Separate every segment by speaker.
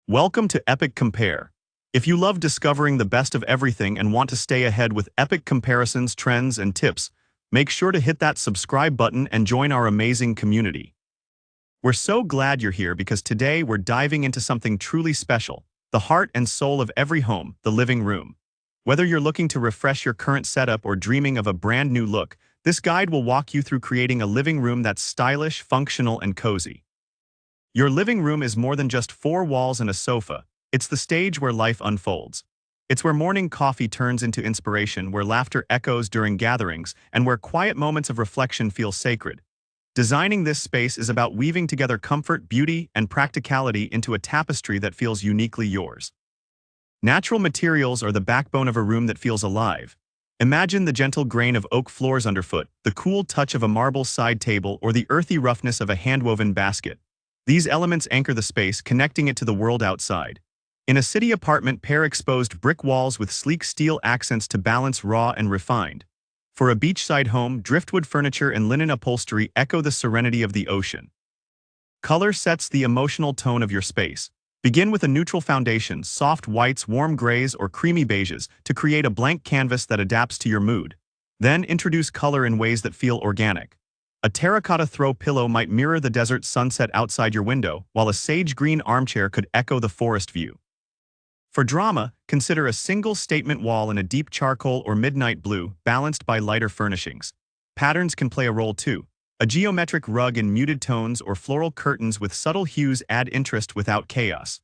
Speaker 1: Welcome to Epic Compare. If you love discovering the best of everything and want to stay ahead with epic comparisons, trends, and tips, make sure to hit that subscribe button and join our amazing community. We're so glad you're here because today we're diving into something truly special, the heart and soul of every home, the living room. Whether you're looking to refresh your current setup or dreaming of a brand new look, this guide will walk you through creating a living room that's stylish, functional, and cozy. Your living room is more than just four walls and a sofa. It's the stage where life unfolds. It's where morning coffee turns into inspiration, where laughter echoes during gatherings, and where quiet moments of reflection feel sacred. Designing this space is about weaving together comfort, beauty, and practicality into a tapestry that feels uniquely yours. Natural materials are the backbone of a room that feels alive. Imagine the gentle grain of oak floors underfoot, the cool touch of a marble side table, or the earthy roughness of a hand-woven basket. These elements anchor the space, connecting it to the world outside. In a city apartment, pair exposed brick walls with sleek steel accents to balance raw and refined. For a beachside home, driftwood furniture and linen upholstery echo the serenity of the ocean. Color sets the emotional tone of your space. Begin with a neutral foundation, soft whites, warm grays, or creamy beiges, to create a blank canvas that adapts to your mood. Then introduce color in ways that feel organic. A terracotta throw pillow might mirror the desert sunset outside your window, while a sage green armchair could echo the forest view. For drama, consider a single statement wall in a deep charcoal or midnight blue, balanced by lighter furnishings. Patterns can play a role too. A geometric rug in muted tones or floral curtains with subtle hues add interest without chaos.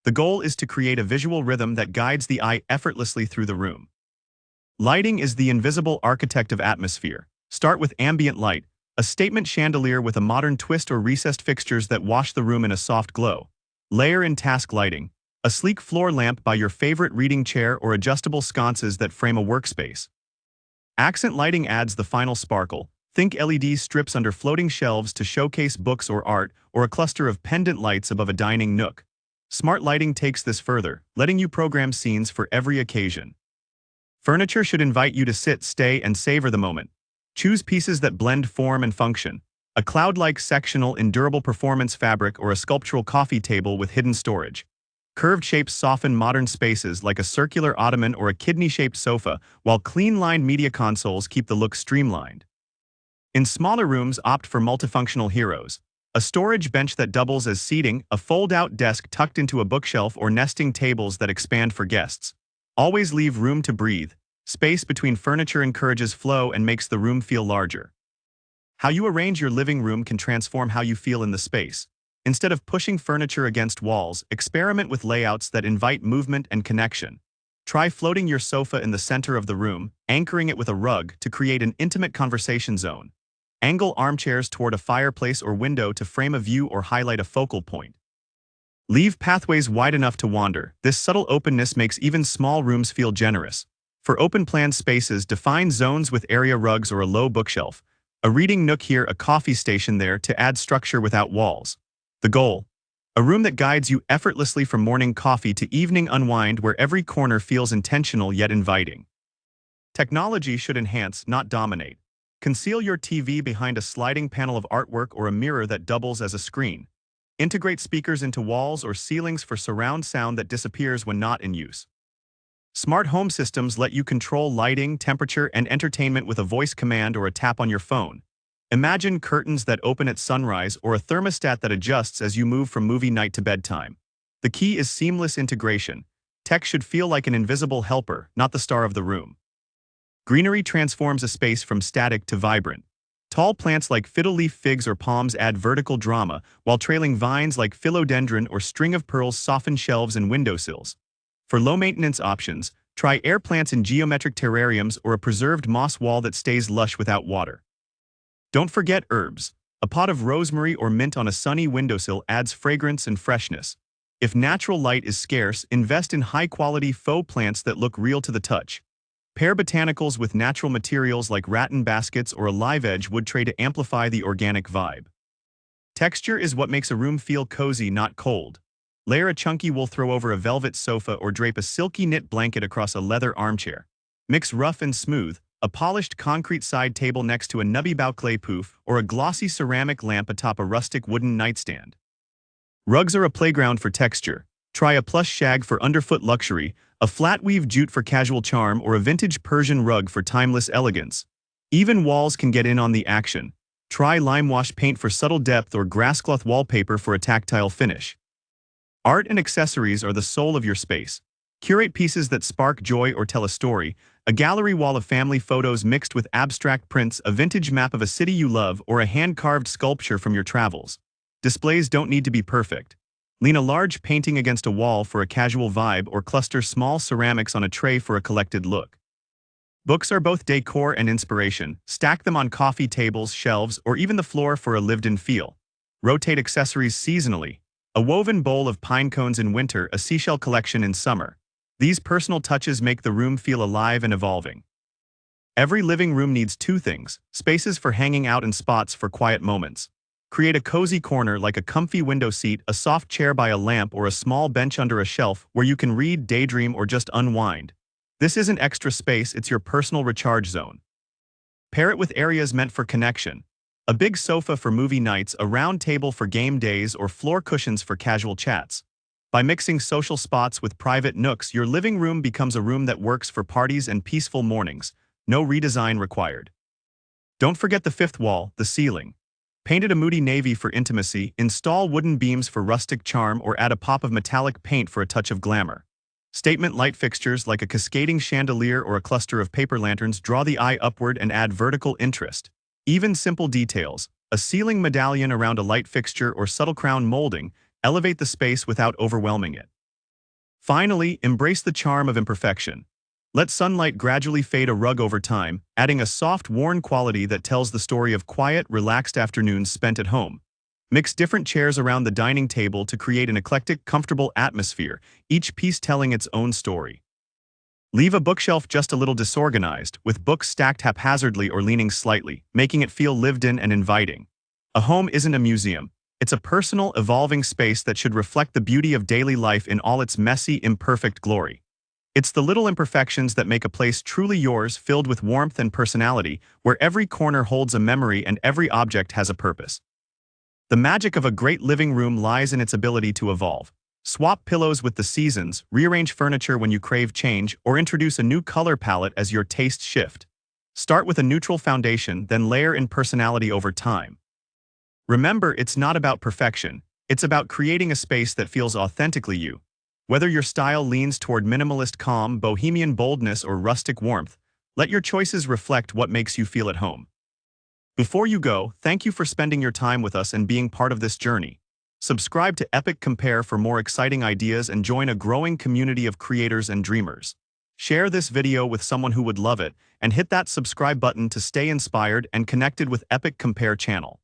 Speaker 1: The goal is to create a visual rhythm that guides the eye effortlessly through the room. Lighting is the invisible architect of atmosphere. Start with ambient light, a statement chandelier with a modern twist or recessed fixtures that wash the room in a soft glow. Layer in task lighting, a sleek floor lamp by your favorite reading chair or adjustable sconces that frame a workspace. Accent lighting adds the final sparkle. Think LED strips under floating shelves to showcase books or art, or a cluster of pendant lights above a dining nook. Smart lighting takes this further, letting you program scenes for every occasion. Furniture should invite you to sit, stay, and savor the moment. Choose pieces that blend form and function. A cloud-like sectional in durable performance fabric or a sculptural coffee table with hidden storage. Curved shapes soften modern spaces like a circular ottoman or a kidney-shaped sofa, while clean-lined media consoles keep the look streamlined. In smaller rooms, opt for multifunctional heroes. A storage bench that doubles as seating, a fold-out desk tucked into a bookshelf, or nesting tables that expand for guests. Always leave room to breathe. Space between furniture encourages flow and makes the room feel larger. How you arrange your living room can transform how you feel in the space. Instead of pushing furniture against walls, experiment with layouts that invite movement and connection. Try floating your sofa in the center of the room, anchoring it with a rug to create an intimate conversation zone. Angle armchairs toward a fireplace or window to frame a view or highlight a focal point. Leave pathways wide enough to wander. This subtle openness makes even small rooms feel generous. For open-plan spaces, define zones with area rugs or a low bookshelf. A reading nook here, a coffee station there, to add structure without walls. The goal: a room that guides you effortlessly from morning coffee to evening unwind, where every corner feels intentional yet inviting. Technology should enhance, not dominate. Conceal your TV behind a sliding panel of artwork or a mirror that doubles as a screen. Integrate speakers into walls or ceilings for surround sound that disappears when not in use. Smart home systems let you control lighting, temperature, and entertainment with a voice command or a tap on your phone. Imagine curtains that open at sunrise or a thermostat that adjusts as you move from movie night to bedtime. The key is seamless integration. Tech should feel like an invisible helper, not the star of the room. Greenery transforms a space from static to vibrant. Tall plants like fiddle-leaf figs or palms add vertical drama, while trailing vines like philodendron or string of pearls soften shelves and windowsills. For low-maintenance options, try air plants in geometric terrariums or a preserved moss wall that stays lush without water. Don't forget herbs. A pot of rosemary or mint on a sunny windowsill adds fragrance and freshness. If natural light is scarce, invest in high-quality faux plants that look real to the touch. Pair botanicals with natural materials like rattan baskets or a live edge wood tray to amplify the organic vibe. Texture is what makes a room feel cozy, not cold. Layer a chunky wool throw over a velvet sofa or drape a silky knit blanket across a leather armchair. Mix rough and smooth, a polished concrete side table next to a nubby clay poof, or a glossy ceramic lamp atop a rustic wooden nightstand. Rugs are a playground for texture. Try a plush shag for underfoot luxury, a flat weave jute for casual charm, or a vintage Persian rug for timeless elegance. Even walls can get in on the action. Try lime wash paint for subtle depth or grasscloth wallpaper for a tactile finish. Art and accessories are the soul of your space. Curate pieces that spark joy or tell a story, a gallery wall of family photos mixed with abstract prints, a vintage map of a city you love, or a hand-carved sculpture from your travels. Displays don't need to be perfect. Lean a large painting against a wall for a casual vibe, or cluster small ceramics on a tray for a collected look. Books are both decor and inspiration. Stack them on coffee tables, shelves, or even the floor for a lived-in feel. Rotate accessories seasonally. A woven bowl of pine cones in winter, a seashell collection in summer. These personal touches make the room feel alive and evolving. Every living room needs two things: spaces for hanging out and spots for quiet moments. Create a cozy corner like a comfy window seat, a soft chair by a lamp, or a small bench under a shelf where you can read, daydream, or just unwind. This isn't extra space, it's your personal recharge zone. Pair it with areas meant for connection. A big sofa for movie nights, a round table for game days, or floor cushions for casual chats. By mixing social spots with private nooks, your living room becomes a room that works for parties and peaceful mornings. No redesign required. Don't forget the fifth wall, the ceiling. Paint it a moody navy for intimacy, install wooden beams for rustic charm, or add a pop of metallic paint for a touch of glamour. Statement light fixtures like a cascading chandelier or a cluster of paper lanterns draw the eye upward and add vertical interest. Even simple details, a ceiling medallion around a light fixture or subtle crown molding, elevate the space without overwhelming it. Finally, embrace the charm of imperfection. Let sunlight gradually fade a rug over time, adding a soft, worn quality that tells the story of quiet, relaxed afternoons spent at home. Mix different chairs around the dining table to create an eclectic, comfortable atmosphere, each piece telling its own story. Leave a bookshelf just a little disorganized, with books stacked haphazardly or leaning slightly, making it feel lived in and inviting. A home isn't a museum. It's a personal, evolving space that should reflect the beauty of daily life in all its messy, imperfect glory. It's the little imperfections that make a place truly yours, filled with warmth and personality, where every corner holds a memory and every object has a purpose. The magic of a great living room lies in its ability to evolve. Swap pillows with the seasons, rearrange furniture when you crave change, or introduce a new color palette as your tastes shift. Start with a neutral foundation, then layer in personality over time. Remember, it's not about perfection. It's about creating a space that feels authentically you. Whether your style leans toward minimalist calm, bohemian boldness, or rustic warmth, let your choices reflect what makes you feel at home. Before you go, thank you for spending your time with us and being part of this journey. Subscribe to Epic Compare for more exciting ideas and join a growing community of creators and dreamers. Share this video with someone who would love it, and hit that subscribe button to stay inspired and connected with Epic Compare channel.